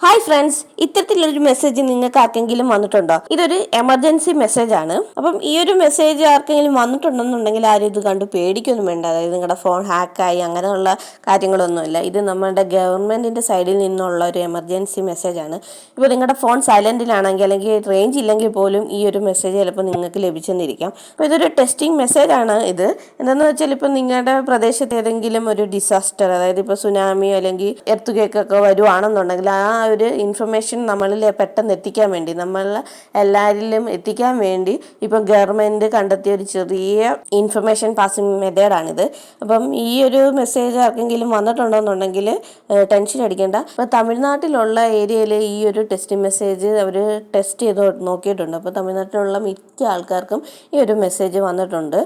Hi friends, ഇത്തരത്തിലൊരു message നിങ്ങൾക്ക് ആർക്കെങ്കിലും വന്നിട്ടുണ്ടോ? ഇതൊരു എമർജൻസി മെസ്സേജ് ആണ്. അപ്പം ഈ ഒരു മെസ്സേജ് ആർക്കെങ്കിലും വന്നിട്ടുണ്ടെന്നുണ്ടെങ്കിൽ ആരും ഇത് കണ്ട് പേടിക്കൊന്നും വേണ്ട. അതായത് നിങ്ങളുടെ ഫോൺ ഹാക്കായി അങ്ങനെയുള്ള കാര്യങ്ങളൊന്നുമില്ല. ഇത് നമ്മുടെ ഗവൺമെന്റിന്റെ സൈഡിൽ നിന്നുള്ള ഒരു എമർജൻസി മെസ്സേജ് ആണ്. ഇപ്പോൾ നിങ്ങളുടെ ഫോൺ സൈലന്റിലാണെങ്കിൽ അല്ലെങ്കിൽ റേഞ്ച് ഇല്ലെങ്കിൽ പോലും ഈ ഒരു മെസ്സേജ് ചിലപ്പോൾ നിങ്ങൾക്ക് ലഭിച്ചെന്നിരിക്കാം. അപ്പോൾ ഇതൊരു ടെസ്റ്റിംഗ് മെസ്സേജ് ആണ്. ഇത് എന്താണെന്ന് വെച്ചാൽ ഇപ്പോൾ നിങ്ങളുടെ പ്രദേശത്ത് ഏതെങ്കിലും ഒരു ഡിസാസ്റ്റർ, അതായത് ഇപ്പോൾ സുനാമി അല്ലെങ്കിൽ എർത്ത് കേക്കൊക്കെ വരുവാണെന്നുണ്ടെങ്കിൽ ആ ഒരു ഇൻഫർമേഷൻ നമ്മളിൽ പെട്ടെന്ന് എത്തിക്കാൻ വേണ്ടി, എല്ലാവരിലും എത്തിക്കാൻ വേണ്ടി ഇപ്പം ഗവൺമെൻറ് കണ്ടെത്തിയ ഒരു ചെറിയ ഇൻഫർമേഷൻ പാസിംഗ് മെത്തേഡാണിത്. അപ്പം ഈ ഒരു മെസ്സേജ് ആർക്കെങ്കിലും വന്നിട്ടുണ്ടോയെന്നുണ്ടെങ്കിൽ ടെൻഷൻ അടിക്കേണ്ട. അപ്പോൾ തമിഴ്നാട്ടിലുള്ള ഏരിയയിൽ ഈ ഒരു ടെസ്റ്റിംഗ് മെസ്സേജ് അവർ ടെസ്റ്റ് ചെയ്ത് നോക്കിയിട്ടുണ്ട്. അപ്പോൾ തമിഴ്നാട്ടിലുള്ള മിക്ക ആൾക്കാർക്കും ഈ ഒരു മെസ്സേജ് വന്നിട്ടുണ്ട്.